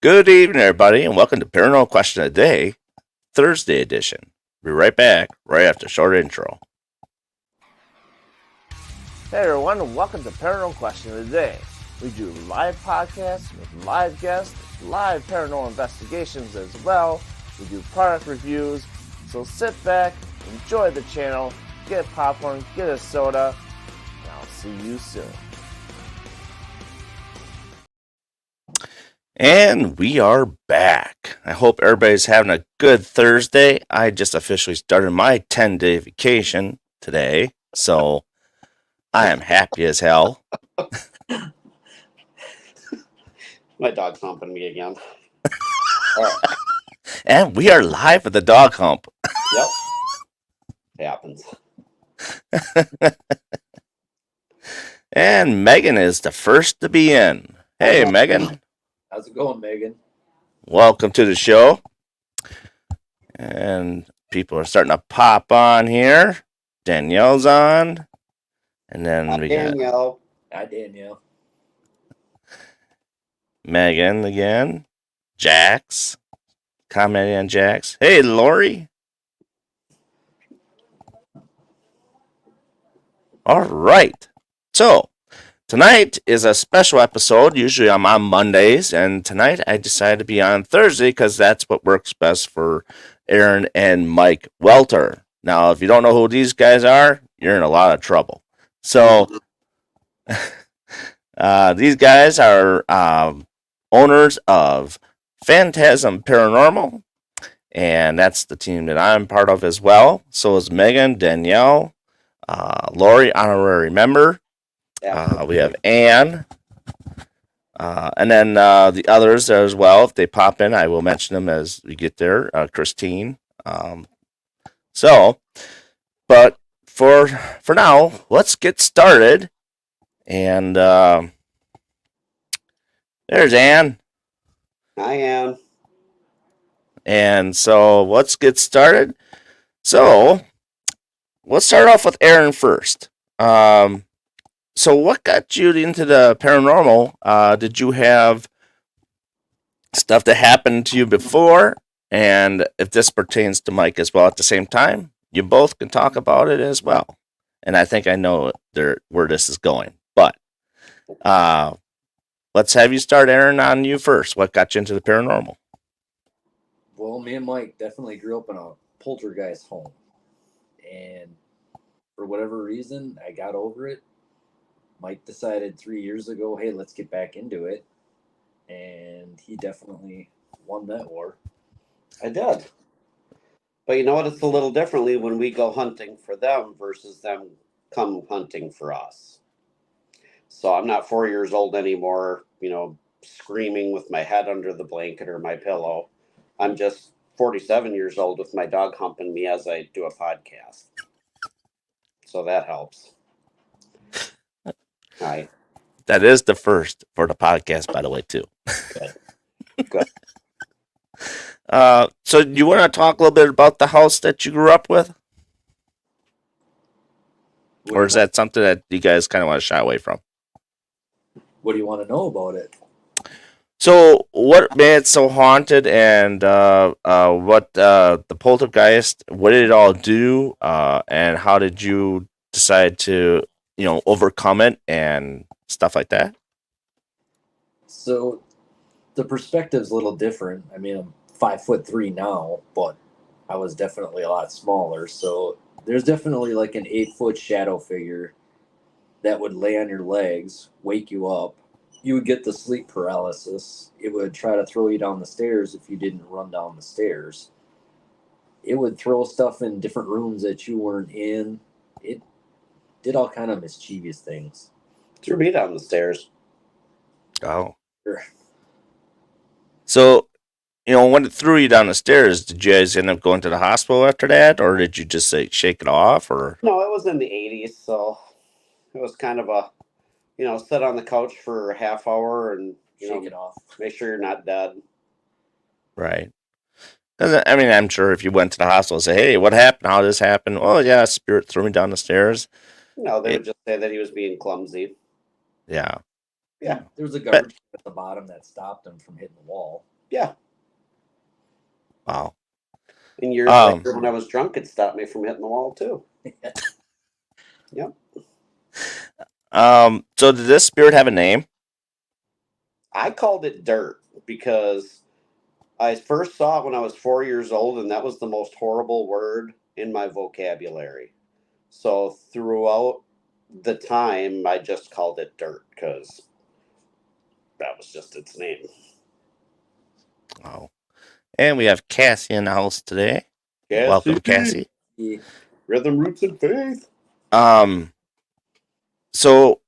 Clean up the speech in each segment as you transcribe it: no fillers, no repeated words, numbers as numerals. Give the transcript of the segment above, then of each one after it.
Good evening, everybody, and welcome to Paranormal Question of the Day, Thursday edition. We'll be right back, right after a short intro. Hey everyone, and welcome to Paranormal Question of the Day. We do live podcasts with live guests, live paranormal investigations as well. We do product reviews, so sit back, enjoy the channel, get popcorn, get a soda, and I'll see you soon. And we are back. I hope everybody's having a good Thursday. I just officially started my 10-day vacation today, so I am happy as hell. My dog's humping me again. And we are live with the dog hump. Yep. Happens. And Megan is the first to be in. Hey, Megan. How's it going, Megan? Welcome to the show. And people are starting to pop on here. Danielle's on. And then we got Danielle. Hi, Danielle. Megan again. Jax. Commenting on Jax. Hey, Lori. All right. So, tonight is a special episode. Usually I'm on Mondays, and tonight I decided to be on Thursday because that's what works best for Aaron and Mike Welter. Now, if you don't know who these guys are, you're in a lot of trouble. So, these guys are owners of Phantasm Paranormal, and that's the team that I'm part of as well. So is Megan, Danielle, Lori, honorary member. We have Anne, and then the others as well. If they pop in, I will mention them as we get there. Christine. But for now, let's get started. And there's Anne. Hi, Anne. And so let's get started. So let's start off with Aaron first. So what got you into the paranormal? Did you have stuff that happened to you before? And if this pertains to Mike as well at the same time, you both can talk about it as well. And I think I know where this is going. But let's have you start, Aaron, on you first. What got you into the paranormal? Well, me and Mike definitely grew up in a poltergeist home. And for whatever reason, I got over it. Mike decided 3 years ago, hey, let's get back into it. And he definitely won that war. I did. But you know what? It's a little differently when we go hunting for them versus them come hunting for us. So I'm not 4 years old anymore, screaming with my head under the blanket or my pillow. I'm just 47 years old with my dog humping me as I do a podcast. So that helps. Hi. That is the first for the podcast, by the way, too. Good. So you want to talk a little bit about the house that you grew up with? Or is that something that you guys kind of want to shy away from? What do you want to know about it? So what made it so haunted, and what the poltergeist, what did it all do, and how did you decide to, overcome it and stuff like that? So the perspective's a little different. I mean, I'm 5'3" now, but I was definitely a lot smaller. So there's definitely like an 8-foot shadow figure that would lay on your legs, wake you up. You would get the sleep paralysis. It would try to throw you down the stairs if you didn't run down the stairs. It would throw stuff in different rooms that you weren't in. It did all kind of mischievous things. Threw me down the stairs. Oh. Sure. So, when it threw you down the stairs, did you guys end up going to the hospital after that, or did you just shake it off? Or No, it was in the 80s, so it was kind of a, sit on the couch for a half hour and, Shake it off. Make sure you're not dead. right? Because I'm sure if you went to the hospital and say, "Hey, what happened? How did this happen?" Oh, yeah, spirit threw me down the stairs. No, they would just say that he was being clumsy. Yeah. There was a garbage can at the bottom that stopped him from hitting the wall. Yeah. Wow. And years later, when I was drunk, it stopped me from hitting the wall too. Yep. So did this spirit have a name? I called it dirt because I first saw it when I was 4 years old, and that was the most horrible word in my vocabulary. So throughout the time, I just called it dirt because that was just its name. Oh. And we have Cassie in the house today. Welcome, Cassie. Yeah. Rhythm, roots, and faith. So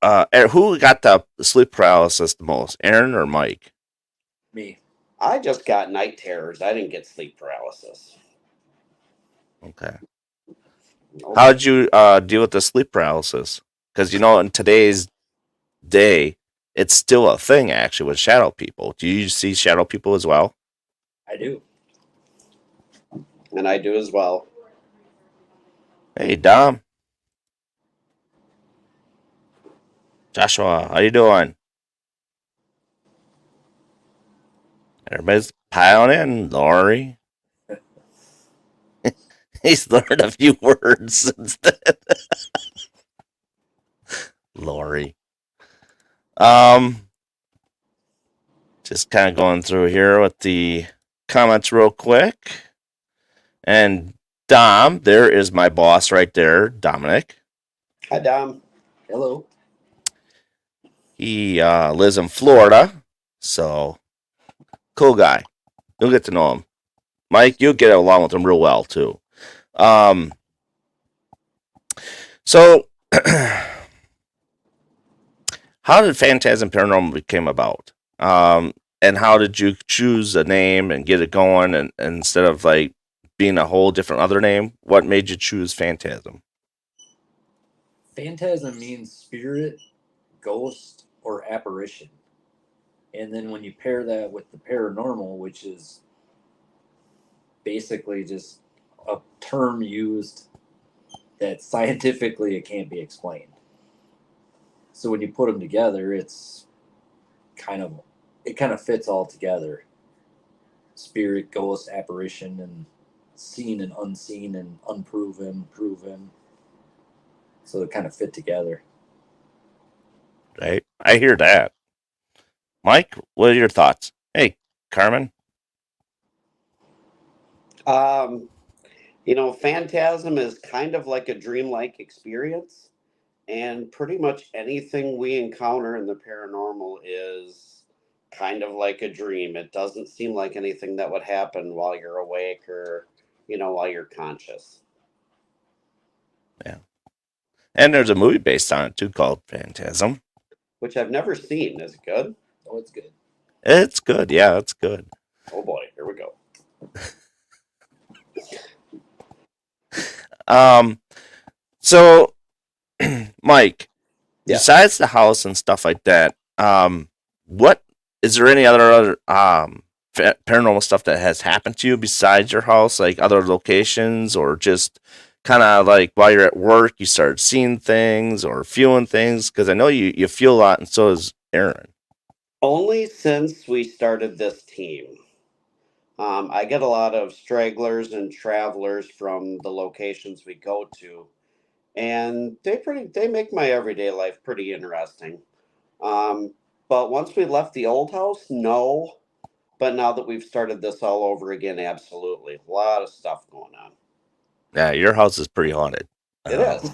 who got the sleep paralysis the most, Aaron or Mike? Me. I just got night terrors. I didn't get sleep paralysis. Okay. Nope. How did you deal with the sleep paralysis? Because in today's day, it's still a thing actually with shadow people. Do you see shadow people as well? I do. And I do as well. Hey, Dom. Joshua, how you doing? Everybody's piling in. Lori. He's learned a few words since then. Lori. Just kind of going through here with the comments real quick. And Dom, there is my boss right there, Dominic. Hi, Dom. Hello. He lives in Florida, so cool guy. You'll get to know him. Mike, you'll get along with him real well too. So how did Phantasm Paranormal become about? And how did you choose a name and get it going, and instead of like being a whole different other name? What made you choose Phantasm? Phantasm means spirit, ghost, or apparition. And then when you pair that with the paranormal, which is basically just a term used that scientifically it can't be explained. So when you put them together, it kind of fits all together. Spirit, ghost, apparition, and seen and unseen and unproven, proven. So it kind of fit together. Right, I hear that. Mike, what are your thoughts? Hey, Carmen. Phantasm is kind of like a dreamlike experience, and pretty much anything we encounter in the paranormal is kind of like a dream. It doesn't seem like anything that would happen while you're awake or, while you're conscious. Yeah, and there's a movie based on it too called Phantasm. Which I've never seen. Is it good? Oh, it's good. It's good. Yeah, it's good. Oh boy, here we go. So Mike, Yeah. besides the house and stuff like that, what is there any other paranormal stuff that has happened to you besides your house, like other locations, or just kind of like while you're at work, you start seeing things or feeling things? Because I know you feel a lot, and so does Aaron. Only since we started this team. I get a lot of stragglers and travelers from the locations we go to, and they make my everyday life pretty interesting. Um, but once we left the old house, no. But now that we've started this all over again, absolutely, a lot of stuff going on. Yeah, your house is pretty haunted. It is.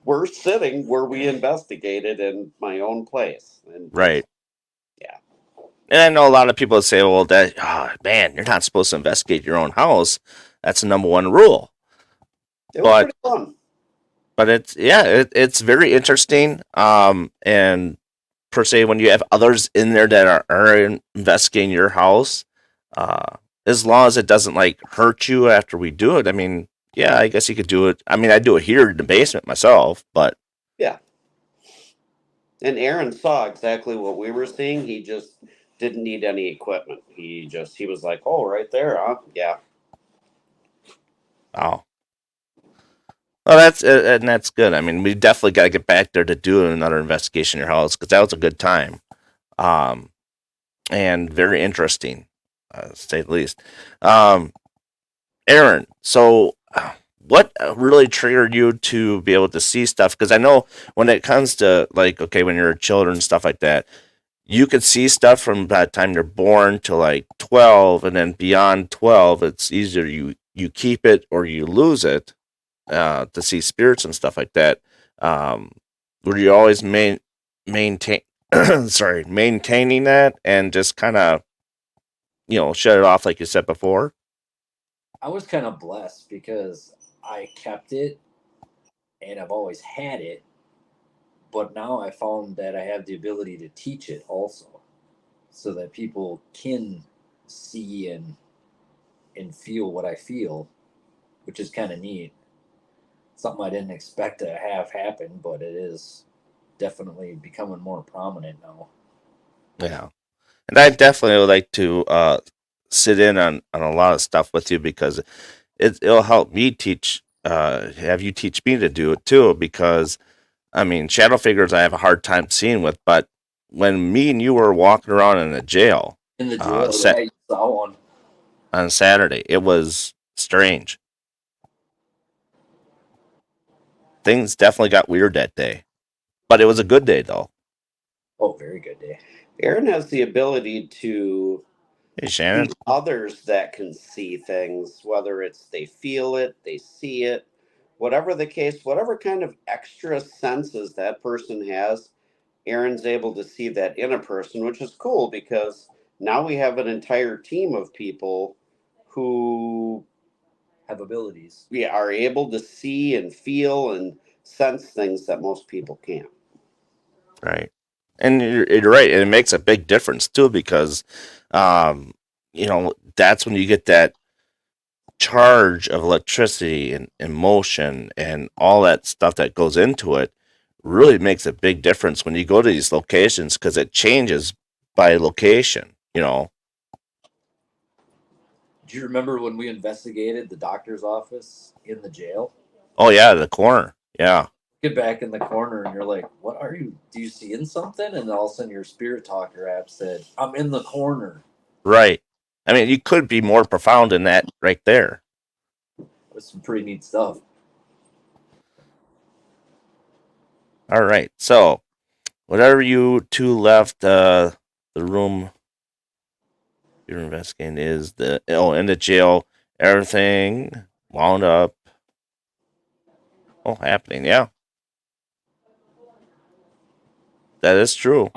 We're sitting where we investigated in my own place, and Right. yeah. And I know a lot of people say, well, that, man, you're not supposed to investigate your own house. That's the number one rule. It was pretty fun. But it's very interesting. And per se, when you have others in there that are investigating your house, as long as it doesn't like hurt you after we do it, I mean, yeah, I guess you could do it. I mean, I do it here in the basement myself, but Yeah. And Aaron saw exactly what we were seeing. He just didn't need any equipment. He was like, "Oh, right there, huh? Yeah." oh, well, that's good. I mean, we definitely got to get back there to do another investigation in your house because that was a good time. Um, and very interesting, to say the least. Um, Aaron, so what really triggered you to be able to see stuff? Because I know when it comes to like, okay, when you're a children and stuff like that, you could see stuff from by the time you're born to like 12, and then beyond 12, it's easier you keep it or you lose it, to see spirits and stuff like that. Um, were you always maintain sorry, maintaining that and just kind of, shut it off like you said before? I was kind of blessed because I kept it and I've always had it, but now I found that I have the ability to teach it also, so that people can see and feel what I feel, which is kind of neat. Something I didn't expect to have happen, but it is definitely becoming more prominent now. Yeah. And I definitely would like to sit in on a lot of stuff with you, because it'll help me teach, have you teach me to do it too, because I mean, shadow figures I have a hard time seeing with, but when me and you were walking around in a jail, In the uh, jail, sa- yeah, you saw one. on Saturday, it was strange. Things definitely got weird that day, but it was a good day though. Oh, very good day. Aaron has the ability to Hey, see Shannon. others that can see things, whether it's they feel it, they see it, whatever the case, whatever kind of extra senses that person has, Aaron's able to see that in a person, which is cool because now we have an entire team of people who Have abilities. we are able to see and feel and sense things that most people can't. Right. And you're right. And it makes a big difference too, because, um, that's when you get that charge of electricity and emotion and all that stuff that goes into it. Really makes a big difference when you go to these locations, because it changes by location. Do you remember when we investigated the doctor's office in the jail? Oh, yeah, the corner. Yeah, Get back in the corner and you're like, "What are you? Do you seeing something?" And all of a sudden, your spirit talker app said, "I'm in the corner." right. I mean, you could be more profound in that right there. That's some pretty neat stuff. All right. So, whatever you two left the room you're investigating is in the jail, everything wound up happening. Yeah, that is true.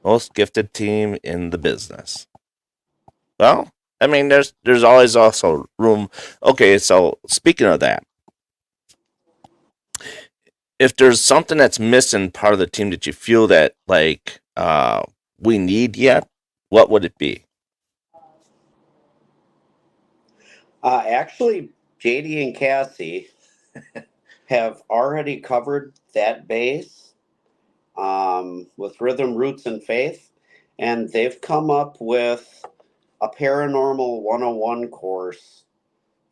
Most gifted team in the business. Well, I mean, there's always also room. Okay, so speaking of that, if there's something that's missing part of the team that you feel that like we need yet, what would it be? Actually, JD and Cassie have already covered that base with Rhythm, Roots, and Faith, and they've come up with a Paranormal 101 course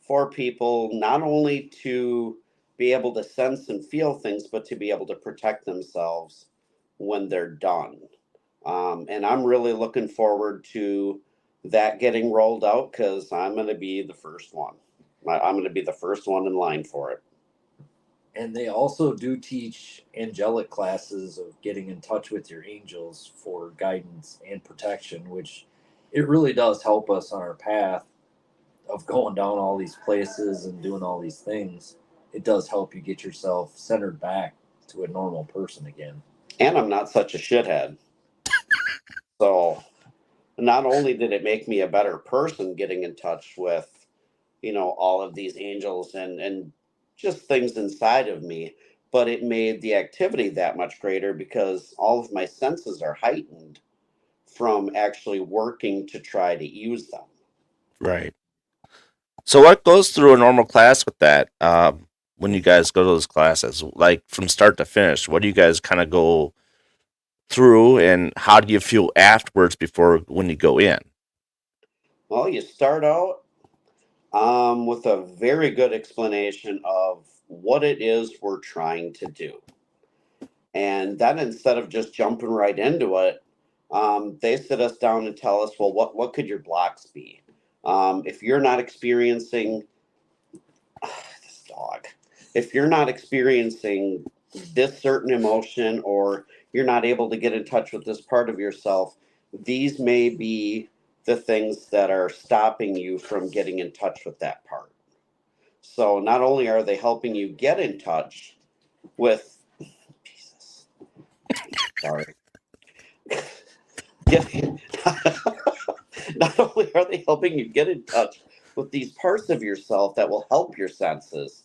for people not only to be able to sense and feel things, but to be able to protect themselves when they're done. And I'm really looking forward to that getting rolled out because I'm going to be the first one. I'm going to be the first one in line for it. And they also do teach angelic classes of getting in touch with your angels for guidance and protection, which it really does help us on our path of going down all these places and doing all these things. It does help you get yourself centered back to a normal person again. And I'm not such a shithead. So not only did it make me a better person getting in touch with, all of these angels and just things inside of me, but it made the activity that much greater because all of my senses are heightened from actually working to try to use them. Right. So what goes through a normal class with that? When you guys go to those classes, like from start to finish, what do you guys kind of go through, and how do you feel afterwards before when you go in? Well, you start out with a very good explanation of what it is we're trying to do. And then instead of just jumping right into it, they sit us down and tell us, well, what could your blocks be? If you're not experiencing this dog, if you're not experiencing this certain emotion, or you're not able to get in touch with this part of yourself, these may be the things that are stopping you from getting in touch with that part. So not only are they helping you get in touch with Jesus, sorry. Get, not only are they helping you get in touch with these parts of yourself that will help your senses,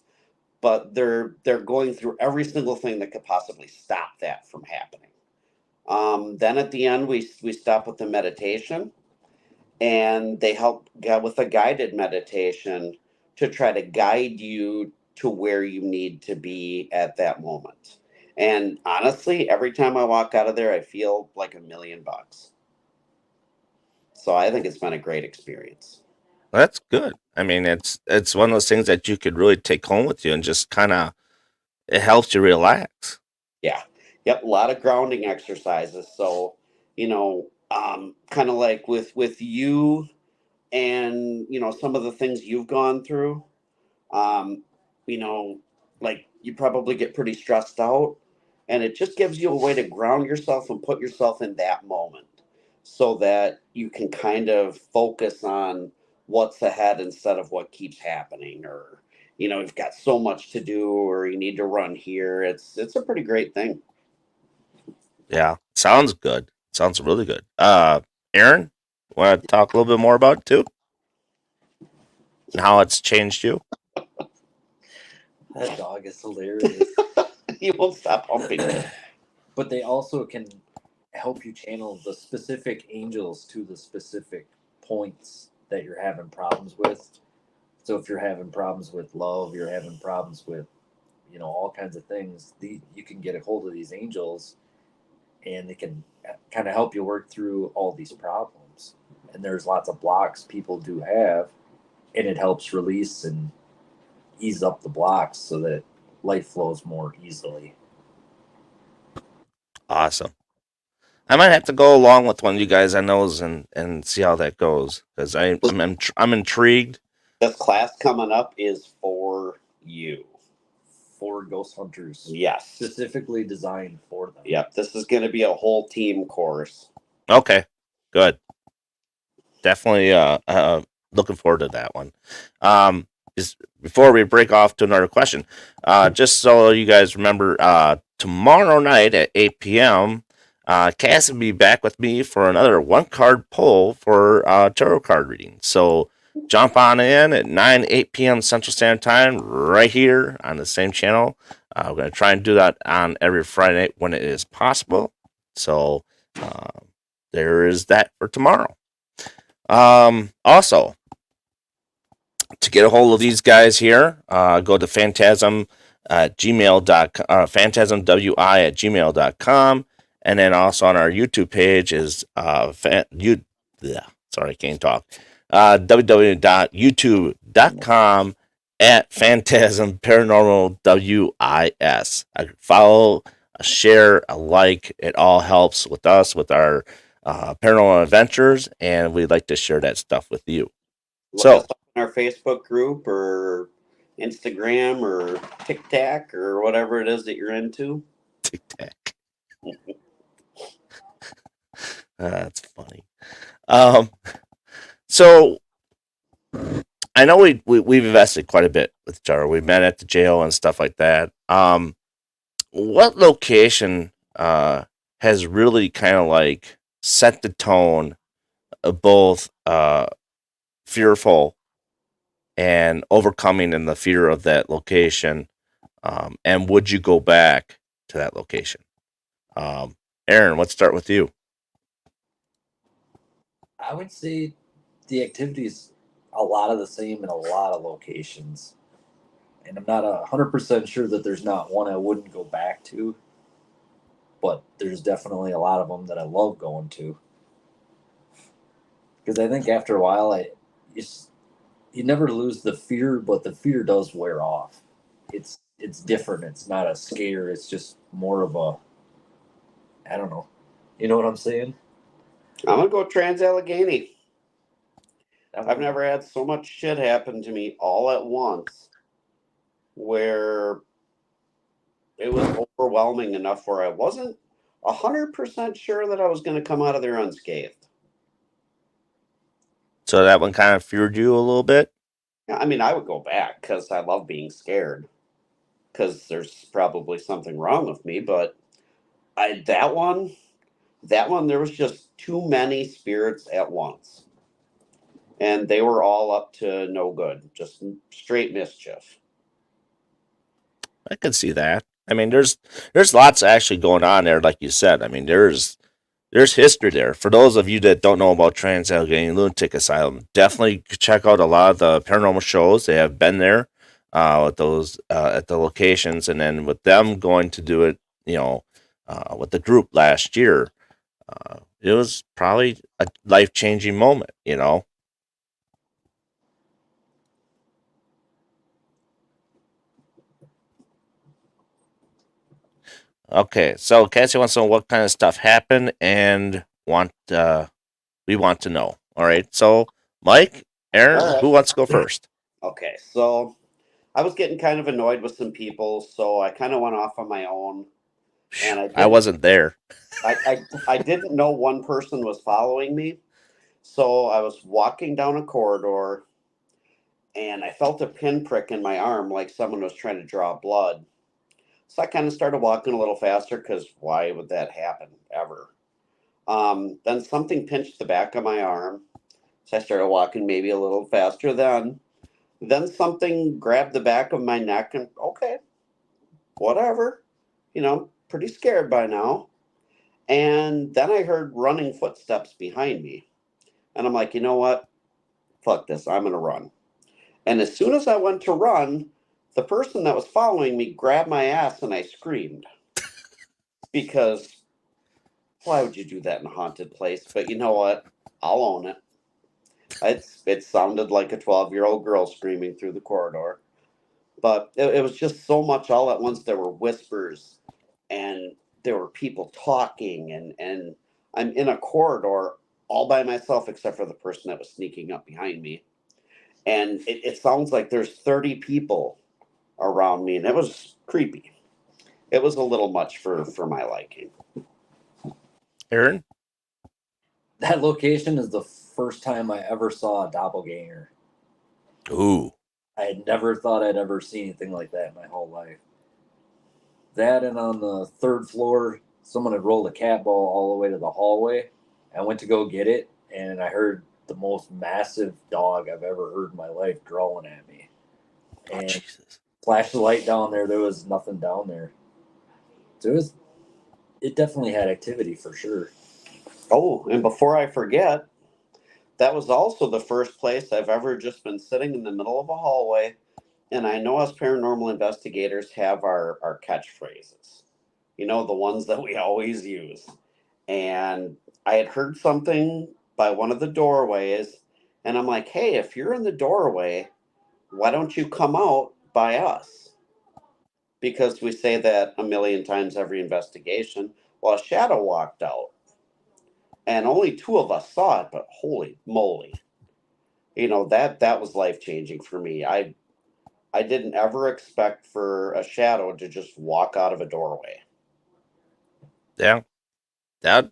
but they're going through every single thing that could possibly stop that from happening. Then at the end, we stop with the meditation, and they help get with a guided meditation to try to guide you to where you need to be at that moment. And honestly, every time I walk out of there, I feel like $1,000,000. So I think it's been a great experience. That's good. I mean, it's one of those things that you could really take home with you and just kind of it helps you relax. Yeah. Yep. A lot of grounding exercises. So, kind of like with you and some of the things you've gone through, um, you know, like you probably get pretty stressed out, and it just gives you a way to ground yourself and put yourself in that moment so that you can kind of focus on what's ahead instead of what keeps happening, or you've got so much to do, or you need to run here. It's a pretty great thing. Yeah, sounds good. Sounds really good. Aaron, want to talk a little bit more about it too, and how it's changed you? That dog is hilarious. You won't stop humping. But they also can help you channel the specific angels to the specific points that you're having problems with. So if you're having problems with love, you're having problems with, all kinds of things, you can get a hold of these angels, and they can kind of help you work through all these problems. And there's lots of blocks people do have, and it helps release and ease up the blocks so that life flows more easily. Awesome. I might have to go along with one of you guys I knows and see how that goes because I'm intrigued. This class coming up is for you. For ghost hunters, Yes. specifically designed for them. Yep. This is going to be a whole team course. Okay, good. Definitely looking forward to that one. Just before we break off to another question, just so you guys remember, tomorrow night at 8 p.m., Cass will be back with me for another one card pull for tarot card reading. So jump on in at 8 p.m. Central Standard Time right here on the same channel. We're going to try and do that on every Friday night when it is possible. So there is that for tomorrow. Also, to get a hold of these guys here, go to phantasm phantasmwi@gmail.com, and then also on our YouTube page is sorry, I can't talk. www.youtube.com at Phantasm Paranormal WIS. Follow, share, a like. It all helps with us with our paranormal adventures, and we'd like to share that stuff with you. Look So, us up in our Facebook group or Instagram or TikTok or whatever it is that you're into. Tic Tac. That's funny. So I know we've invested quite a bit with Tara. We met at the jail and stuff like that. What location has really kind of like set the tone of both fearful and overcoming in the fear of that location? And would you go back to that location? Aaron, let's start with you. I would say the activities a lot of the same in a lot of locations, and I'm not 100% sure that there's not one I wouldn't go back to, but there's definitely a lot of them that I love going to, because I think after a while you never lose the fear, but the fear does wear off. It's different. It's not a scare. It's just more of a I don't know. You know what I'm saying? I'm gonna go Trans-Allegheny. That I've one- never had so much shit happen to me all at once where it was overwhelming enough where I wasn't 100% sure that I was going to come out of there unscathed. So that one kind of feared you a little bit. Yeah, I mean, I would go back because I love being scared because there's probably something wrong with me. But that one, there was just too many spirits at once, and they were all up to no good, just straight mischief. I could see that. I mean, there's lots actually going on there, like you said. I mean, there's history there. For those of you that don't know about Trans-Allegheny Lunatic Asylum, definitely check out a lot of the paranormal shows. They have been there with those at the locations, and then with them going to do it, with the group last year, it was probably a life changing moment. Okay, so Cassie wants to know what kind of stuff happened and we want to know. All right, so Mike, Aaron, All who right. wants to go first? Okay, so I was getting kind of annoyed with some people, so I kind of went off on my own, and I I didn't wasn't there. I didn't know one person was following me. So I was walking down a corridor and I felt a pinprick in my arm like someone was trying to draw blood. So I kind of started walking a little faster because why would that happen ever? Then something pinched the back of my arm. So I started walking maybe a little faster then. Then something grabbed the back of my neck and okay, whatever. Pretty scared by now. And then I heard running footsteps behind me. And I'm like, you know what? Fuck this. I'm going to run. And as soon as I went to run, the person that was following me grabbed my ass and I screamed. Because why would you do that in a haunted place? But you know what? I'll own it. It sounded like a 12-year-old girl screaming through the corridor. But it was just so much all at once. There were whispers and there were people talking, and I'm in a corridor all by myself except for the person that was sneaking up behind me. And it sounds like there's 30 people around me, and it was creepy. It was a little much for my liking. Aaron? That location is the first time I ever saw a doppelganger. Ooh. I had never thought I'd ever see anything like that in my whole life. That and on the third floor, someone had rolled a cat ball all the way to the hallway. I went to go get it, and I heard the most massive dog I've ever heard in my life growling at me. Oh, And Jesus. flashed the light down there was nothing down there. So it definitely had activity for sure. Oh, and before I forget, that was also the first place I've ever just been sitting in the middle of a hallway. And I know us paranormal investigators have our catchphrases, the ones that we always use. And I had heard something by one of the doorways, and I'm like, hey, if you're in the doorway, why don't you come out by us? Because we say that a million times every investigation. Well, a shadow walked out, and only two of us saw it, but holy moly. That was life changing for me. I didn't ever expect for a shadow to just walk out of a doorway. Yeah. That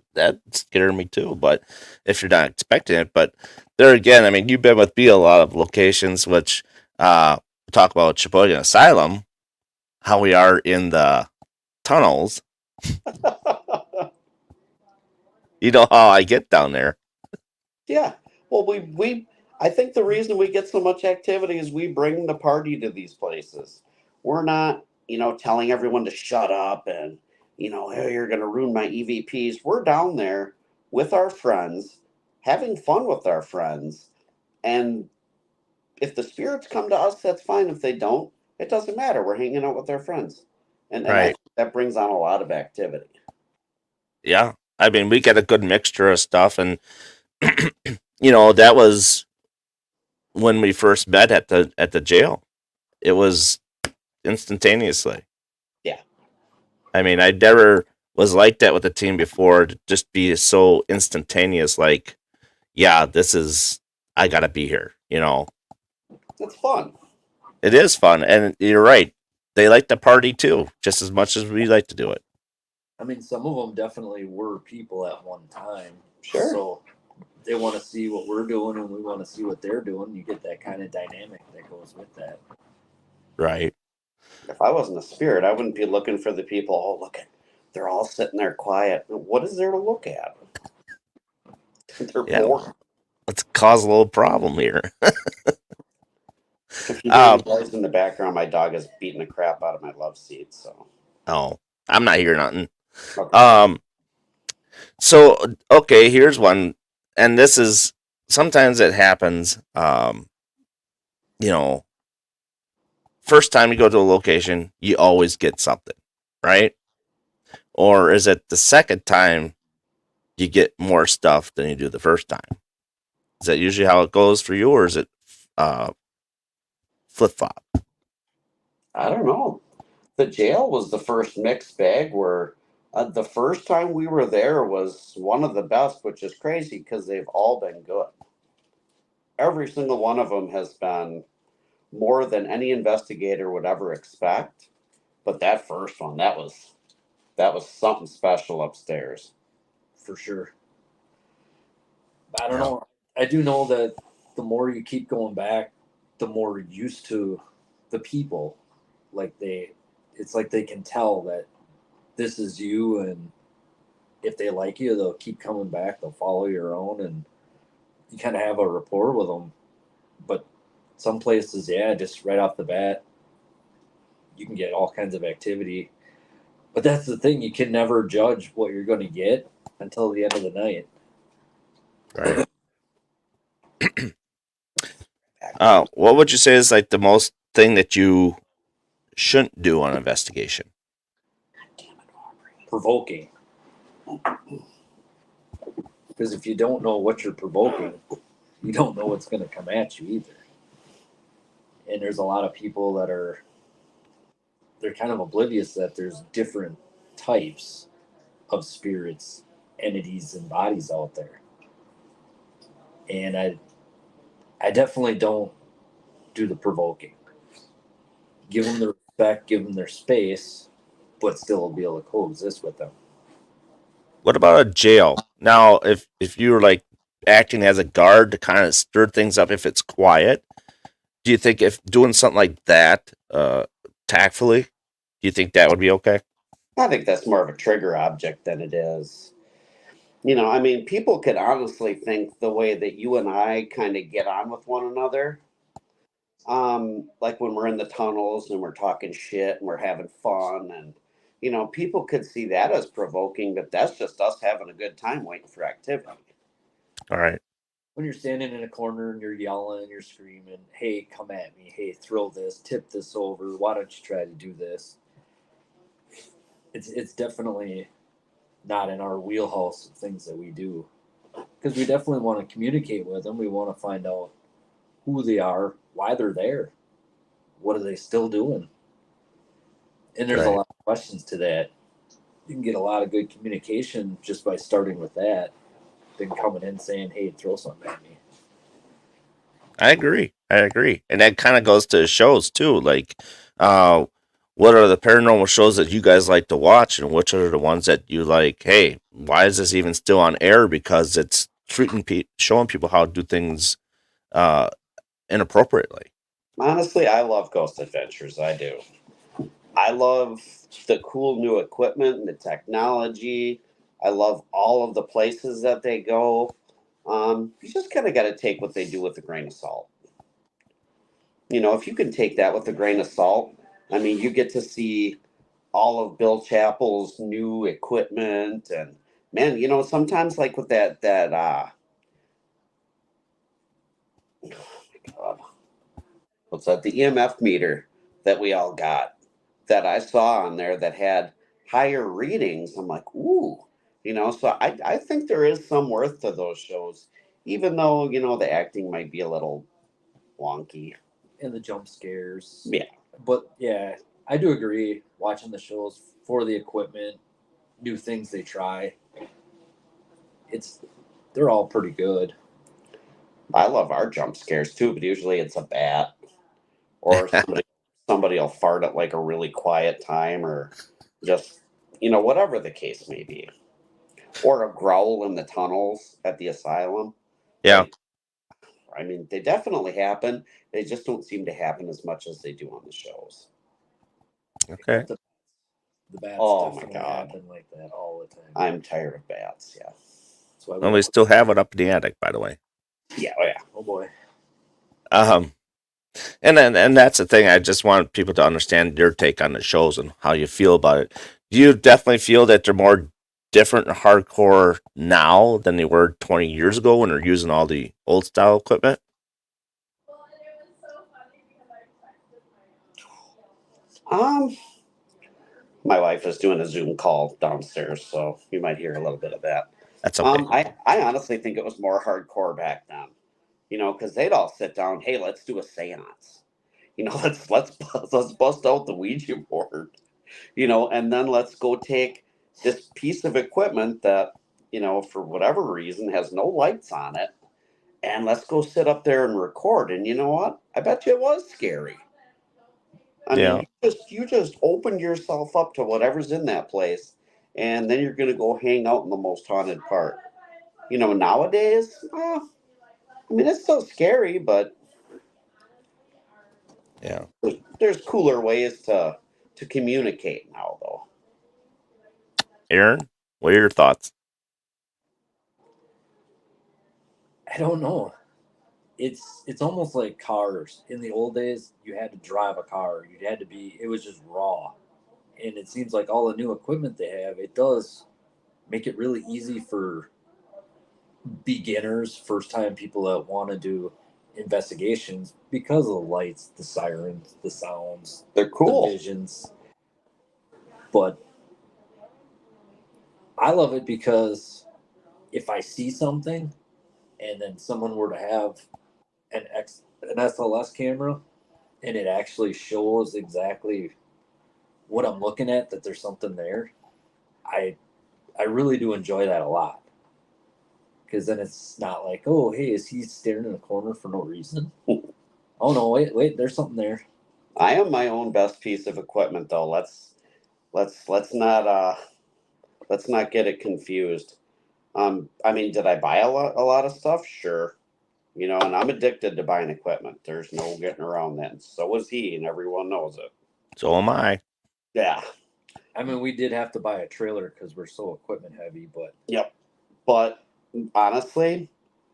scared me too, but if you're not expecting it, but there again, I mean, you've been with me a lot of locations, which talk about Sheboygan Asylum, how we are in the tunnels. You know how I get down there. Yeah. Well, we I think the reason we get so much activity is we bring the party to these places. We're not, telling everyone to shut up and, hey, you're going to ruin my EVPs. We're down there with our friends, having fun with our friends, and if the spirits come to us, that's fine. If they don't, it doesn't matter. We're hanging out with our friends, and Right. that brings on a lot of activity. Yeah. I mean, we get a good mixture of stuff, and that was when we first met at the jail. It was instantaneously. Yeah. I mean, I never was like that with the team before to just be so instantaneous. Like, yeah, I gotta be here. It's fun. It is fun, and you're right. They like to party too, just as much as we like to do it. I mean, some of them definitely were people at one time. Sure. So they want to see what we're doing and we want to see what they're doing. You get that kind of dynamic that goes with that. Right. If I wasn't a spirit, I wouldn't be looking for the people. Oh, look at, they're all sitting there quiet. What is there to look at? They're Yeah. bored. Let's cause a little problem here. If you hear the noise in the background, my dog is beating the crap out of my love seat. So, Oh, I'm not hearing nothing. okay. So okay, here's one, and this is sometimes it happens. You know, first time you go to a location, you always get something, right? Or is it the second time you get more stuff than you do the first time? Is that usually how it goes for you, or is it flip flop? I don't know. The jail was the first mixed bag where the first time we were there was one of the best, which is crazy because they've all been good. Every single one of them has been more than any investigator would ever expect. But that first one, that was something special upstairs. For sure. I don't know. I do know that the more you keep going back, the more used to the people. It's like they can tell that this is you, and if they like you, they'll keep coming back. They'll follow your own, and you kind of have a rapport with them. But some places, yeah, just right off the bat, you can get all kinds of activity. But that's the thing, you can never judge what you're going to get until the end of the night. Right. What would you say is like the most thing that you shouldn't do on an investigation? Provoking. Because if you don't know what you're provoking, you don't know what's going to come at you either. And there's a lot of people that they're kind of oblivious that there's different types of spirits, entities, and bodies out there. And I definitely don't do the provoking. Give them their respect, give them their space, but still be able to coexist with them. What about a jail? Now, if you were like acting as a guard to kind of stir things up if it's quiet, do you think if doing something like that tactfully, do you think that would be okay? I think that's more of a trigger object than it is. I mean, people could honestly think the way that you and I kind of get on with one another. Like when we're in the tunnels and we're talking shit and we're having fun, and people could see that as provoking, but that's just us having a good time waiting for activity. All right. When you're standing in a corner and you're yelling, you're screaming, hey, come at me, hey, throw this, tip this over, why don't you try to do this? It's definitely not in our wheelhouse of things that we do. Because we definitely want to communicate with them. We want to find out who they are, why they're there, what are they still doing? And there's a Right. lot of questions to that. You can get a lot of good communication just by starting with that, than coming in saying, hey, throw something at me. I agree. And that kind of goes to shows too. Like, uh, what are the paranormal shows that you guys like to watch, and which are the ones that you like? Hey, why is this even still on air? Because it's showing people how to do things uh, inappropriately. Honestly, I love Ghost Adventures. I do. I love the cool new equipment and the technology. I love all of the places that they go. You just kind of got to take what they do with a grain of salt. If you can take that with a grain of salt, I mean, you get to see all of Bill Chappell's new equipment, and man, sometimes like with that oh my God, what's that? The EMF meter that we all got that I saw on there that had higher readings. I'm like, ooh, so I think there is some worth to those shows, even though, the acting might be a little wonky. And the jump scares. Yeah. But yeah, I do agree watching the shows for the equipment new things they try. They're all pretty good. I love our jump scares too, but usually it's a bat or somebody will fart at like a really quiet time, or just whatever the case may be, or a growl in the tunnels at the asylum. Yeah. Like, I mean, they definitely happen. They just don't seem to happen as much as they do on the shows. Okay. The bats Oh my definitely God. happen like that all the time. I'm tired of bats. Yeah. That's why Well, we still have it up in the attic, by the way. Yeah. Oh yeah. Oh boy. And that's the thing. I just want people to understand your take on the shows and how you feel about it. Do you definitely feel that they're more different and hardcore now than they were 20 years ago when they're using all the old style equipment? My wife is doing a Zoom call downstairs, so you might hear a little bit of that. That's okay. I honestly think it was more hardcore back then, because they'd all sit down. Hey, let's do a séance. Let's bust out the Ouija board. And then let's go take this piece of equipment that for whatever reason has no lights on it, and let's go sit up there and record. And you know what? I bet you it was scary. I Yeah. mean, you just opened yourself up to whatever's in that place, and then you're gonna go hang out in the most haunted part. Nowadays, I mean, it's still scary, but Yeah. there's cooler ways to communicate now, though. Aaron, what are your thoughts? I don't know. It's almost like cars. In the old days, you had to drive a car. It was just raw. And it seems like all the new equipment they have, it does make it really easy for beginners, first time people that want to do investigations because of the lights, the sirens, the sounds, They're the cool. visions. But I love it because if I see something and then someone were to have an SLS camera and it actually shows exactly what I'm looking at, that there's something there, I I really do enjoy that a lot. Because then it's not like, oh, hey, is he staring in a corner for no reason? Oh no, wait, there's something there. I am my own best piece of equipment, though. Let's not get it confused. I mean, did I buy a lot of stuff? Sure. And I'm addicted to buying equipment. There's no getting around that. So was he, and everyone knows it. So am I. Yeah. I mean, we did have to buy a trailer because we're so equipment heavy, but Yep. But honestly,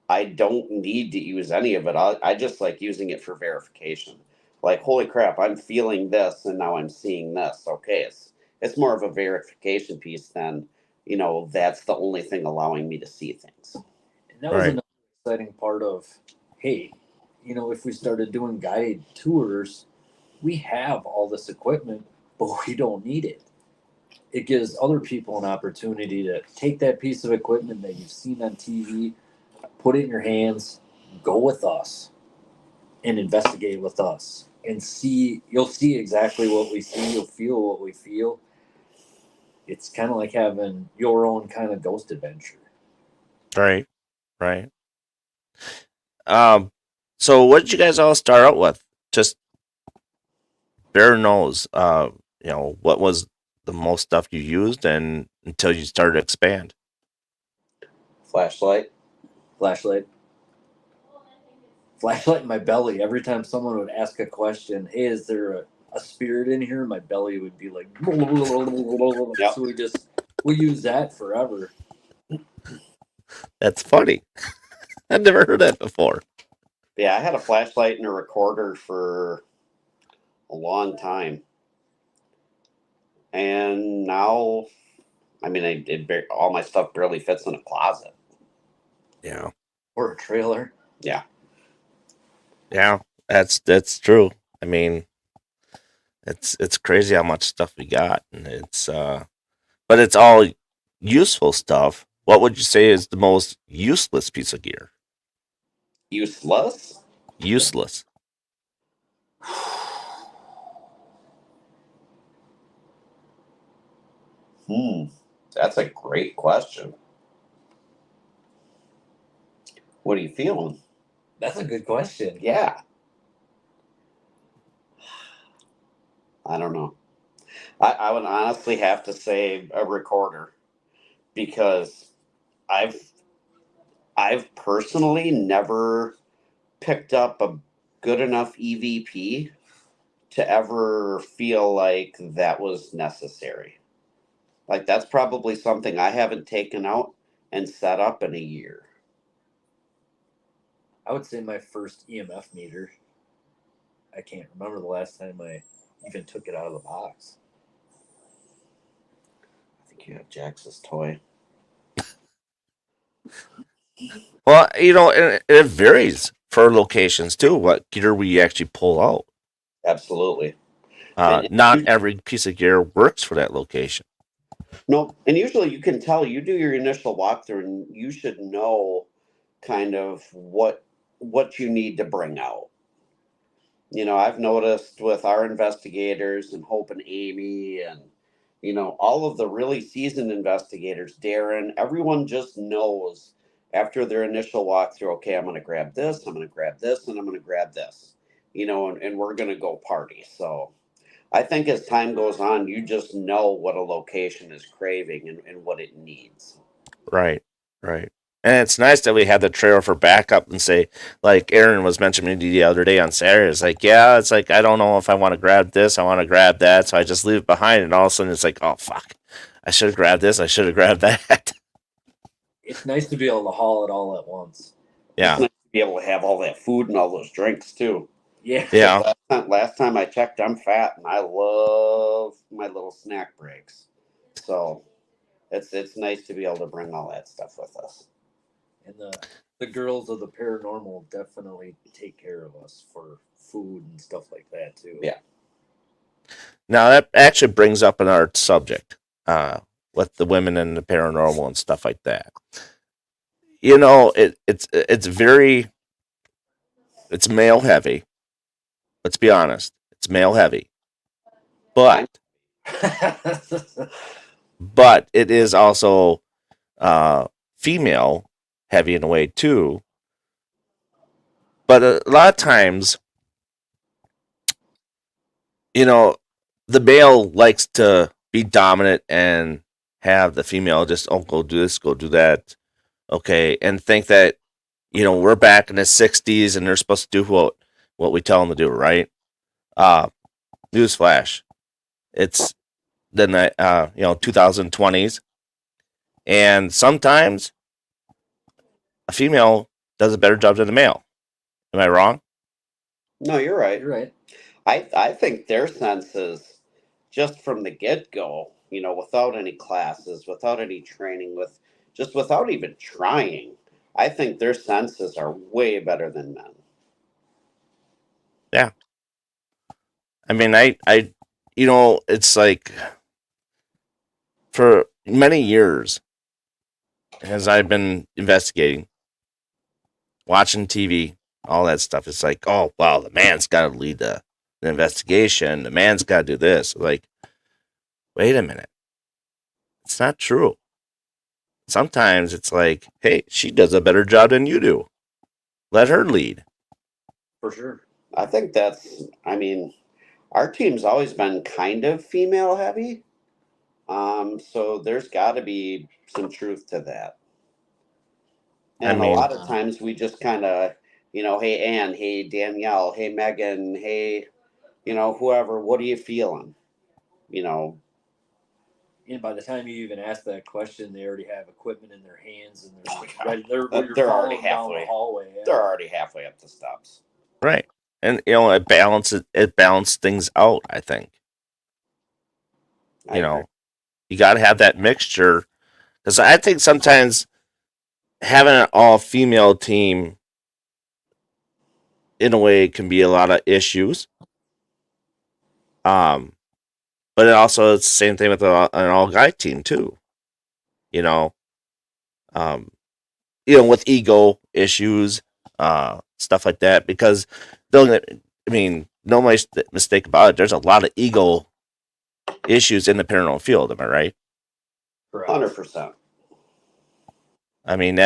I don't need to use any of it. I just like using it for verification. Like, holy crap, I'm feeling this, and now I'm seeing this. Okay, it's more of a verification piece than that's the only thing allowing me to see things. and that was Right. another exciting part of, hey, if we started doing guided tours, we have all this equipment, but we don't need it. It gives other people an opportunity to take that piece of equipment that you've seen on TV, put it in your hands, go with us, and investigate with us, and you'll see exactly what we see, you'll feel what we feel. It's kind of like having your own kind of ghost adventure. Right. Right. Um, so what did you guys all start out with? Just bare nose. What was the most stuff you used and until you started to expand? Flashlight. Flashlight in my belly. Every time someone would ask a question, hey, is there a spirit in here, my belly would be like Yep. so we use that forever. That's funny. I've never heard that before. Yeah, I had a flashlight and a recorder for a long time, and now, I mean, all my stuff barely fits in a closet. Yeah. Or a trailer. Yeah. Yeah. That's true. I mean, it's crazy how much stuff we got, and but it's all useful stuff. What would you say is the most useless piece of gear? Useless. Useless. Hmm. That's a great question. What are you feeling? That's a good question. Yeah. I don't know. I would honestly have to say a recorder because I've I've personally never picked up a good enough EVP to ever feel like that was necessary. Like that's probably something I haven't taken out and set up in a year. I would say my first EMF meter. I can't remember the last time I even took it out of the box. I think you have Jax's toy. Well, it varies for locations too. What gear we actually pull out. Absolutely. And Not every piece of gear works for that location. no, and usually you can tell you do your initial walkthrough and you should know kind of what you need to bring out. I've noticed with our investigators and Hope and Amy and all of the really seasoned investigators, Darren, everyone just knows after their initial walkthrough, okay, I'm going to grab this, I'm going to grab this, and I'm going to grab this, and we're going to go party. So I think as time goes on, you just know what a location is craving and what it needs. Right, right. And it's nice that we have the trailer for backup and say, like Aaron was mentioning the other day on Saturday, it's like, yeah, it's like, I don't know if I want to grab this, I want to grab that. So I just leave it behind. And all of a sudden it's like, oh, fuck. I should have grabbed this. I should have grabbed that. It's nice to be able to haul it all at once. Yeah. It's nice to be able to have all that food and all those drinks too. Yeah. Yeah. Last time I checked, I'm fat and I love my little snack breaks. So it's nice to be able to bring all that stuff with us. And the girls of the paranormal definitely take care of us for food and stuff like that too. Yeah. Now that actually brings up another subject, with the women and the paranormal and stuff like that. It's male heavy. Let's be honest. It's male heavy. But it is also female heavy in a way too. But a lot of times, the male likes to be dominant and have the female just, oh, go do this, go do that. Okay. And think that, we're back in the 60s and they're supposed to do what we tell them to do, right? Newsflash. It's the 2020s. And sometimes a female does a better job than the male. Am I wrong? No, you're right. You're right. I think their senses, just from the get go, without any classes, without any training, without even trying, I think their senses are way better than men. Yeah. I mean, it's like for many years, as I've been investigating, watching TV, all that stuff, it's like, oh, wow, the man's got to lead the investigation. The man's got to do this. Like, wait a minute. It's not true. Sometimes it's like, hey, she does a better job than you do. Let her lead. For sure. I think our team's always been kind of female heavy. So there's got to be some truth to that. And a lot of times we just kind of, hey, Ann, hey, Danielle, hey, Megan, hey, whoever, what are you feeling? And by the time you even ask that question, they already have equipment in their hands and Oh, yeah. ready. They're already following down halfway. the hallway. Yeah. They're already halfway up the steps. Right. And, it balances things out, I think. You got to have that mixture. Because I think sometimes having an all-female team, in a way, can be a lot of issues. But it also it's the same thing with an all-guy team too. With ego issues, stuff like that. Because no mistake about it. There's a lot of ego issues in the paranormal field. Am I right? Correct. 100%. I mean,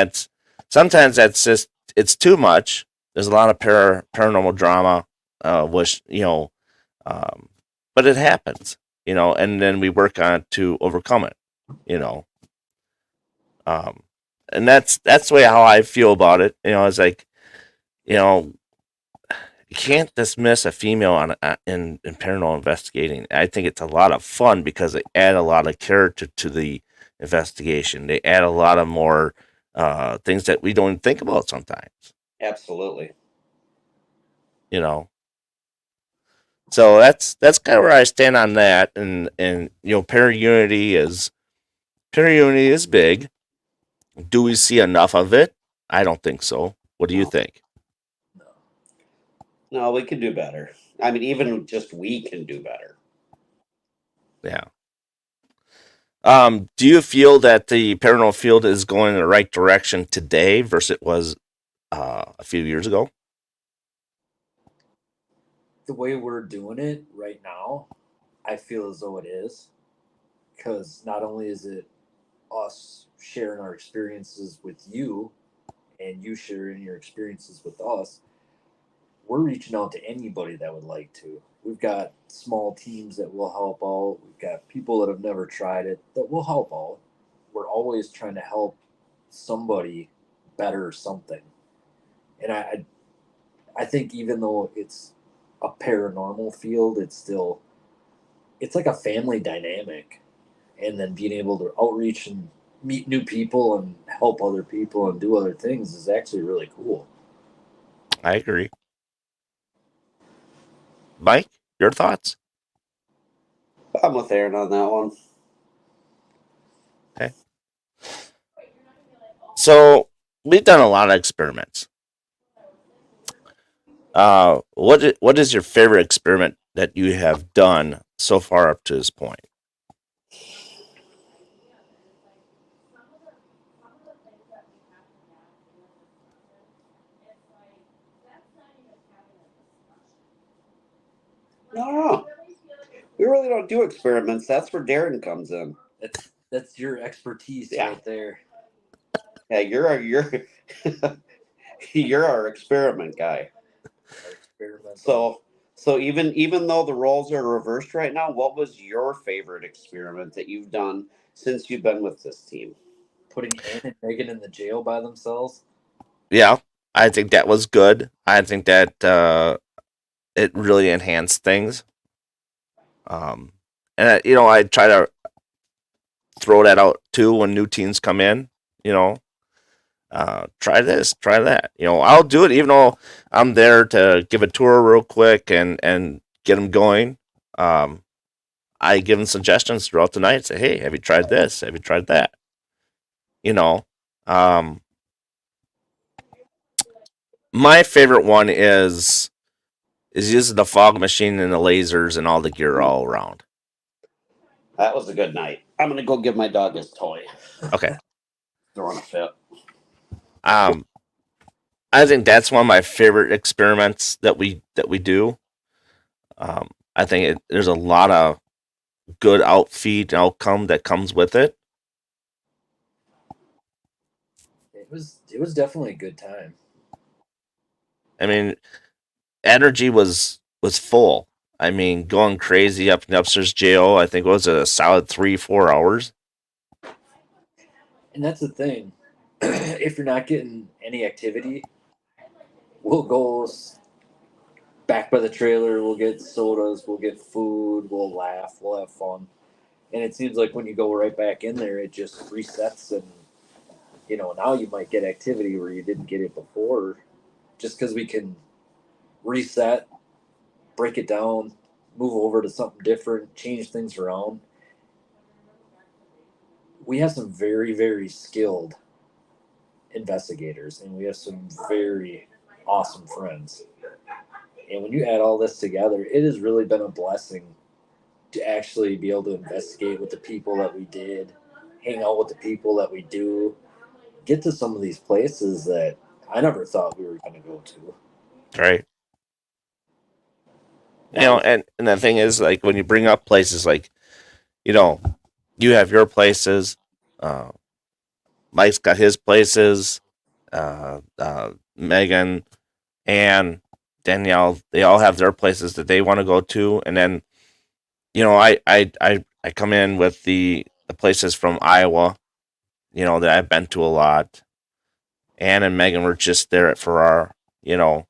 sometimes that's just, it's too much. There's a lot of paranormal drama, which, but it happens, and then we work on it to overcome it, and that's the way how I feel about it. It's like, you can't dismiss a female in paranormal investigating. I think it's a lot of fun because they add a lot of character to the investigation. They add a lot of more things that we don't think about sometimes. Absolutely. So that's kind of where I stand on that. And Unity is big. Do we see enough of it? I don't think so. What do you No. think? No, we can do better. I mean, even just we can do better. Yeah. Do you feel that the paranormal field is going in the right direction today versus it was a few years ago? The way we're doing it right now, I feel as though it is. Because not only is it us sharing our experiences with you and you sharing your experiences with us, we're reaching out to anybody that would like to. We've got small teams that will help out. We've got people that have never tried it that will help out. We're always trying to help somebody better something. And I think even though it's a paranormal field, it's like a family dynamic. And then being able to outreach and meet new people and help other people and do other things is actually really cool. I agree. Mike, your thoughts? I'm with Aaron on that one. Okay. So we've done a lot of experiments. What is your favorite experiment that you have done so far up to this point? No. We really don't do experiments. That's where Darren comes in. That's your expertise Yeah. right there. Yeah, you're our experiment guy. Our experimental. So even though the roles are reversed right now, what was your favorite experiment that you've done since you've been with this team? Putting Anne and Megan in the jail by themselves. Yeah, I think that was good. I think that it really enhanced things. And I try to throw that out too when new teams come in. Try this, try that. I'll do it even though I'm there to give a tour real quick and get them going. I give them suggestions throughout the night. Say, hey, have you tried this? Have you tried that? My favorite one is using the fog machine and the lasers and all the gear all around. That was a good night. I'm gonna go give my dog his toy. Okay. Throwing a fit. I think that's one of my favorite experiments that we do. I think there's a lot of good outfeed and outcome that comes with it. It was definitely a good time. I mean, energy was full. I mean, going crazy up in the upstairs jail. I think it was a solid 3-4 hours. And that's the thing. If you're not getting any activity, we'll go back by the trailer. We'll get sodas. We'll get food. We'll laugh. We'll have fun. And it seems like when you go right back in there, it just resets. And now you might get activity where you didn't get it before, just because we can reset, break it down, move over to something different, change things around. We have some very, very skilled investigators, and we have some very awesome friends. And when you add all this together, it has really been a blessing to actually be able to investigate with the people that we did, hang out with the people that we do, get to some of these places that I never thought we were going to go to. Right. And the thing is, like, when you bring up places like, you have your places, Uh, Mike's got his places. Megan and Danielle, they all have their places that they want to go to, and then I come in with the places from Iowa, that I've been to a lot. Ann and Megan were just there at Farrar, So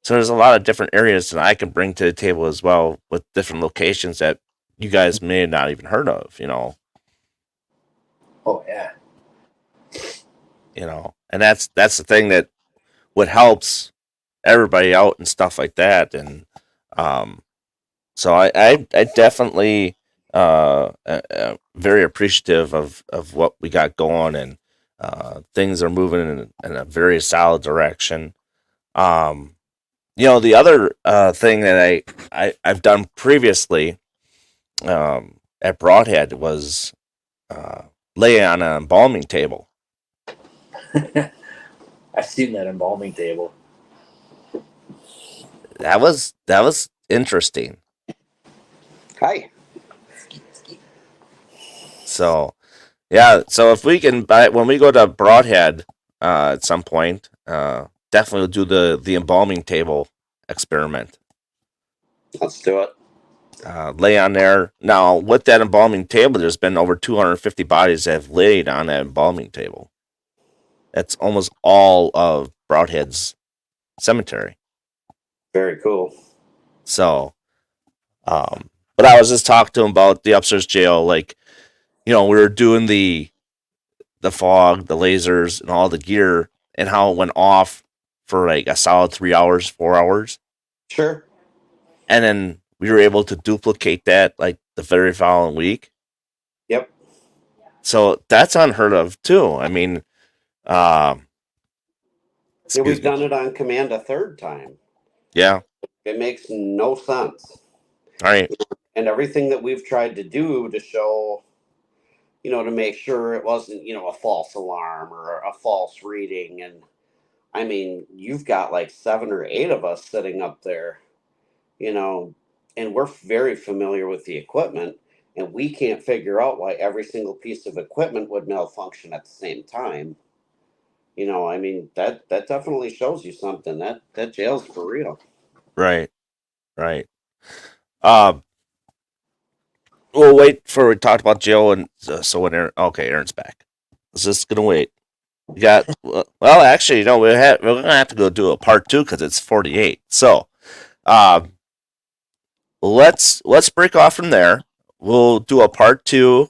there's a lot of different areas that I can bring to the table as well with different locations that you guys may have not even heard of. Oh yeah. And that's the thing that what helps everybody out and stuff like that. And so I definitely very appreciative of what we got going, and things are moving in a very solid direction. The other thing that I've done previously at Broadhead was lay on an embalming table. I've seen that embalming table. That was interesting. Hi. So yeah, so if we can when we go to Broadhead at some point, definitely do the embalming table experiment. Let's do it. Lay on there. Now, with that embalming table, there's been over 250 bodies that have laid on that embalming table. That's almost all of Broadhead's cemetery. Very cool. So, but I was just talking to him about the upstairs jail. Like, we were doing the fog, the lasers, and all the gear, and how it went off for like a solid 3 hours, 4 hours. Sure. And then we were able to duplicate that like the very following week. Yep. So that's unheard of too. I mean, we've done it on command a third time. Yeah. It makes no sense. All right. And everything that we've tried to do to show, to make sure it wasn't, a false alarm or a false reading. And I mean, you've got like 7 or 8 of us sitting up there, and we're very familiar with the equipment, and we can't figure out why every single piece of equipment would malfunction at the same time. I mean, that definitely shows you something. That jail's for real. Right. We'll wait for we talked about jail, and so when Aaron's back. Let's just gonna wait. We got well, actually, we're gonna have to go do a part 2 because it's 48. So, let's break off from there. We'll do a part 2.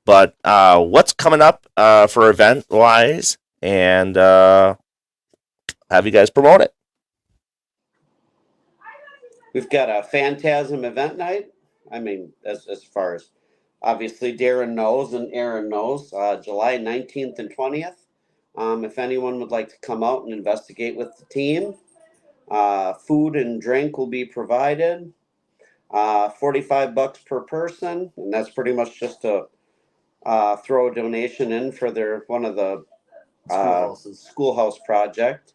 But what's coming up for event wise, and have you guys promote it? We've got a Phantasm event night. I mean, as far as obviously Darren knows and Aaron knows, July 19th and 20th. If anyone would like to come out and investigate with the team, food and drink will be provided. $45 per person, and that's pretty much just to throw a donation in for one of the schoolhouse project,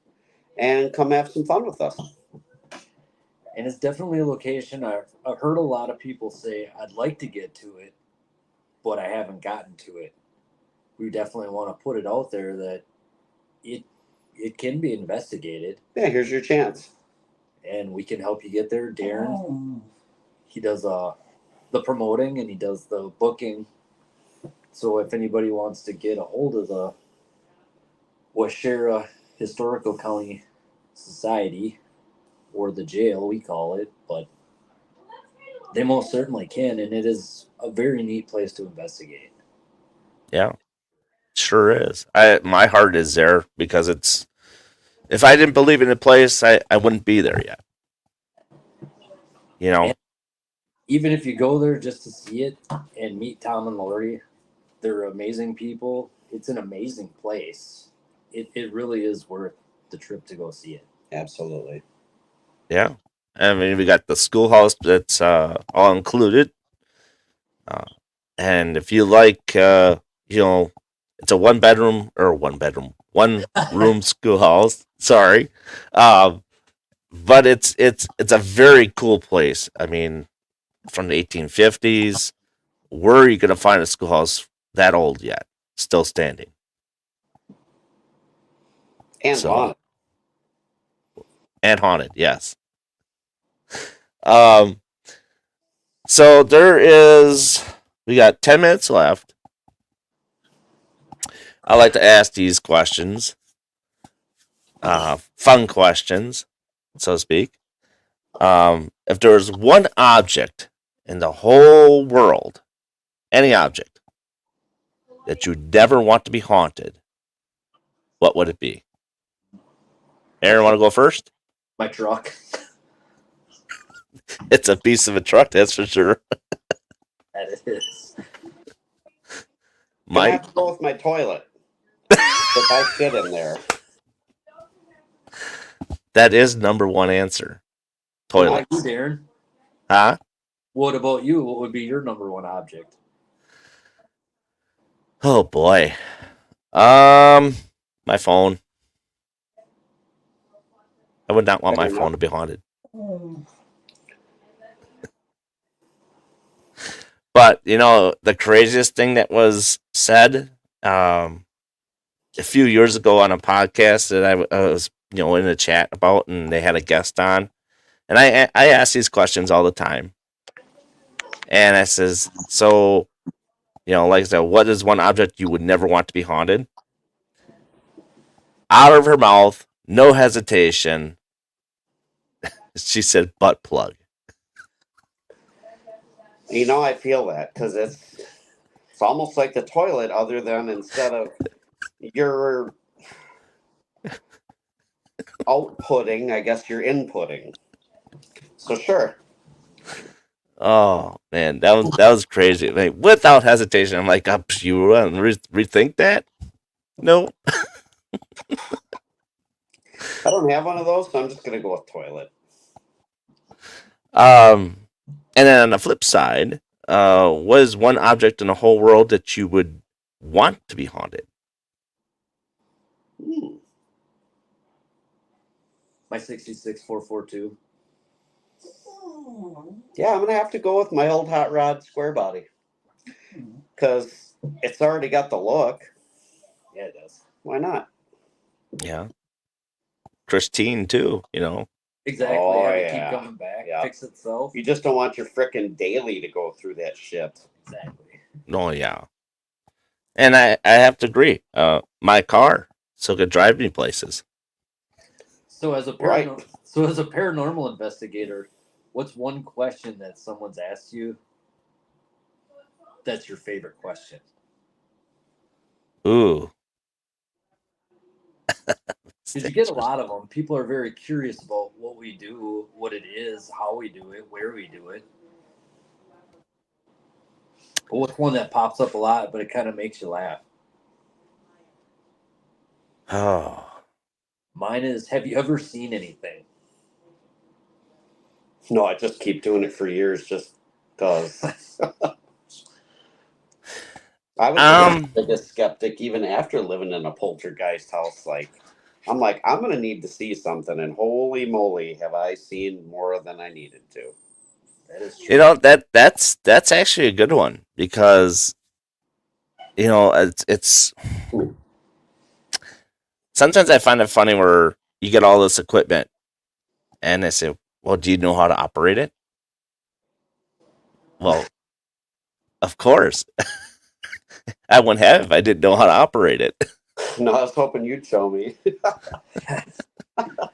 and come have some fun with us. And it's definitely a location I've heard a lot of people say I'd like to get to it, but I haven't gotten to it. We definitely want to put it out there that it can be investigated. Yeah, here's your chance. And we can help you get there. Darren, he does the promoting and he does the booking. So if anybody wants to get a hold of the Washera Historical County Society, or the jail, we call it, but they most certainly can, and it is a very neat place to investigate. Yeah, sure is. My heart is there because it's. If I didn't believe in the place, I wouldn't be there yet. And even if you go there just to see it and meet Tom and Lori, they're amazing people. It's an amazing place. It really is worth the trip to go see it. Absolutely. Yeah. I mean, we got the schoolhouse that's all included. And if you like, it's a one room schoolhouse. Sorry. But it's a very cool place. I mean, from the 1850s, where are you going to find a schoolhouse that old yet, still standing. And So- haunted. And haunted, yes. So we got 10 minutes left. I like to ask these questions, fun questions, so to speak. If there was one object in the whole world, any object, that you'd never want to be haunted, what would it be? Aaron, want to go first? My truck. It's a piece of a truck, that's for sure. That is. I Mike? have to go with my toilet. If I fit in there. That is number one answer. Toilet. You, Darren. Huh? What about you? What would be your number one object? Oh boy. My phone. I would not want my phone to be haunted. But the craziest thing that was said a few years ago on a podcast that I was in a chat about, and they had a guest on, and I ask these questions all the time, and I says, so like I said, what is one object you would never want to be haunted? Out of her mouth, no hesitation, she said butt plug. I feel that because it's almost like the toilet, other than instead of your outputting, I guess you're inputting. So sure. Oh man, that was crazy. Like, without hesitation, I'm like, you want to rethink that? No. I don't have one of those, so I'm just gonna go with toilet. And then on the flip side, what is one object in the whole world that you would want to be haunted? My 66 442. Yeah, I'm gonna have to go with my old hot rod square body because it's already got the look. Yeah, it does. Why not? Yeah. Christine too, Exactly. Oh, Have it yeah. keep coming back, Yeah. fix itself. You just don't want your frickin' daily to go through that shit. Exactly. Oh yeah. And I have to agree. My car so could drive me places. So as a paranormal investigator, what's one question that someone's asked you that's your favorite question? Ooh. Because you get a lot of them. People are very curious about what we do, what it is, how we do it, where we do it. But what's one that pops up a lot, but it kind of makes you laugh? Oh. Mine is, have you ever seen anything? No, I just keep doing it for years just because. I was the biggest skeptic even after living in a poltergeist house. I'm going to need to see something, and holy moly, have I seen more than I needed to. That is true. That's actually a good one because it's sometimes I find it funny where you get all this equipment and they say, well, do you know how to operate it? Well, of course. I wouldn't have if I didn't know how to operate it. No, I was hoping you'd show me. I've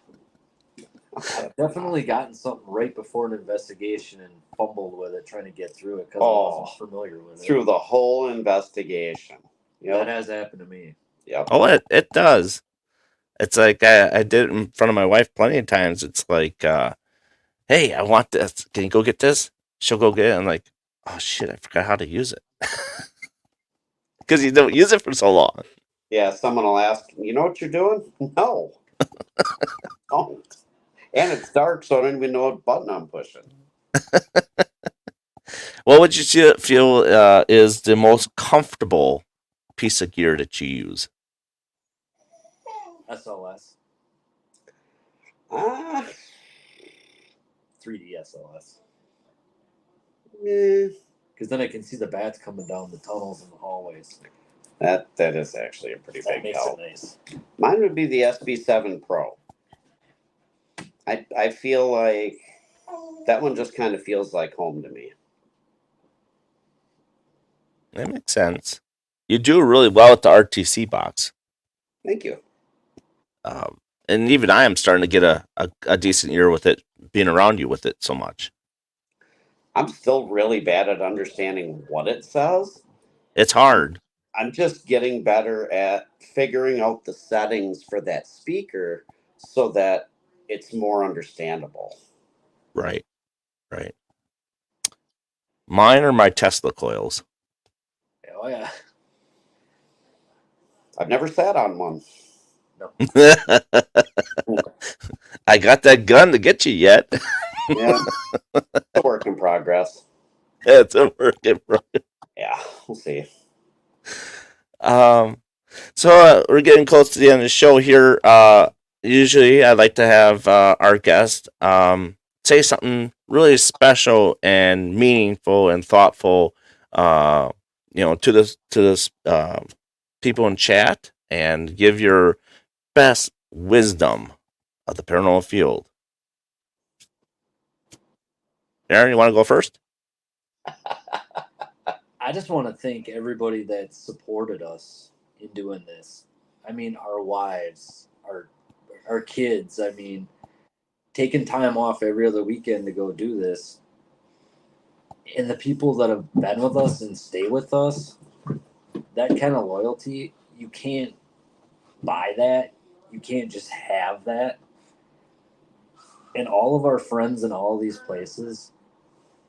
definitely gotten something right before an investigation and fumbled with it, trying to get through it because I wasn't familiar with it. Through the whole investigation. That has happened to me. Yep. Oh, it does. It's like I did it in front of my wife plenty of times. It's like, hey, I want this. Can you go get this? She'll go get it. I'm like, oh shit, I forgot how to use it. Because you don't use it for so long. Yeah, someone will ask, you know what you're doing? No. Don't. And it's dark, so I don't even know what button I'm pushing. What would you feel is the most comfortable piece of gear that you use? SLS. 3D SLS. Eh, because then I can see the bats coming down the tunnels and the hallways. That is actually a pretty That big makes help. it nice. Mine would be the SB7 Pro. I feel like that one just kind of feels like home to me. That makes sense. You do really well with the RTC box. Thank you. And even I am starting to get a decent ear with it, being around you with it so much. I'm still really bad at understanding what it says. It's hard. I'm just getting better at figuring out the settings for that speaker so that it's more understandable. Right. Mine are my Tesla coils. Oh yeah. I've never sat on one. No. I got that gun to get you yet. Yeah. It's a work in progress. It's a work in progress. Yeah, we'll see. So we're getting close to the end of the show here. Usually I like to have our guest say something really special and meaningful and thoughtful, to this people in chat, and give your best wisdom of the paranormal field. Aaron, you want to go first? I just want to thank everybody that supported us in doing this. I mean, our wives, our kids. I mean, taking time off every other weekend to go do this, and the people that have been with us and stay with us. That kind of loyalty, you can't buy that. You can't just have that. And all of our friends in all these places,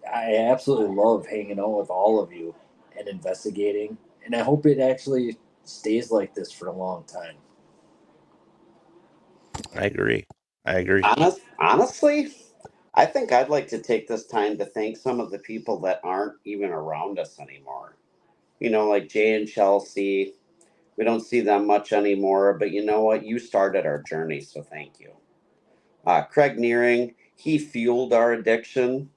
I absolutely love hanging out with all of you and investigating. And I hope it actually stays like this for a long time. I agree. Honestly, I think I'd like to take this time to thank some of the people that aren't even around us anymore. Like Jay and Chelsea. We don't see them much anymore, but you know what? You started our journey, so thank you. Craig Nearing, he fueled our addiction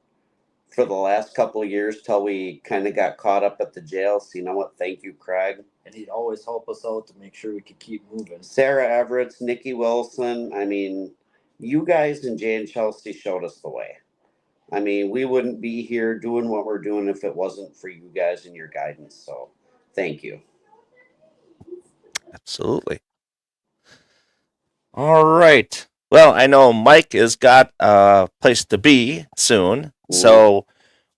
for the last couple of years till we kind of got caught up at the jail. So you know what? Thank you, Craig. And he'd always help us out to make sure we could keep moving. Sarah Everett, Nikki Wilson. I mean, you guys and Jay and Chelsea showed us the way. I mean, we wouldn't be here doing what we're doing if it wasn't for you guys and your guidance. So thank you. Absolutely. All right. Well, I know Mike has got a place to be soon, so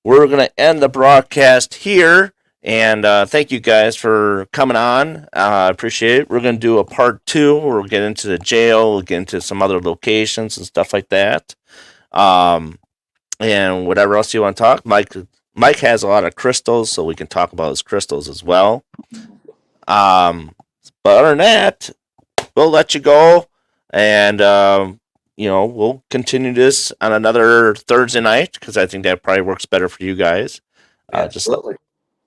we're going to end the broadcast here. And thank you guys for coming on. I appreciate it. We're going to do a part 2 where we'll get into the jail, we'll get into some other locations and stuff like that. And whatever else you want to talk. Mike has a lot of crystals, so we can talk about his crystals as well. But other than that, we'll let you go. And, we'll continue this on another Thursday night, because I think that probably works better for you guys. Absolutely.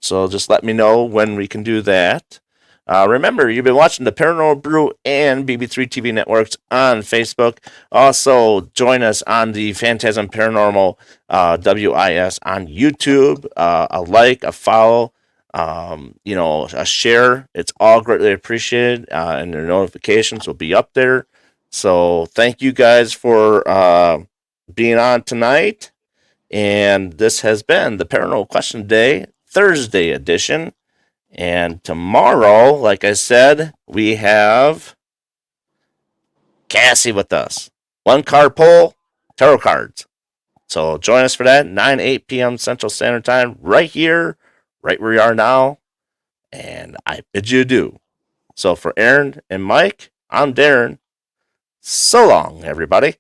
Just let me know when we can do that. Remember, you've been watching the Paranormal Brew and BB3 TV networks on Facebook. Also, join us on the Phantasm Paranormal WIS on YouTube. A like, a follow, a share. It's all greatly appreciated, and their notifications will be up there. So thank you guys for being on tonight. And this has been the Paranormal Question Day, Thursday edition. And tomorrow, like I said, we have Cassie with us. 1 card pull, tarot cards. So join us for that, 8 p.m. Central Standard Time, right here, right where you are now. And I bid you adieu. So for Aaron and Mike, I'm Darren. So long, everybody.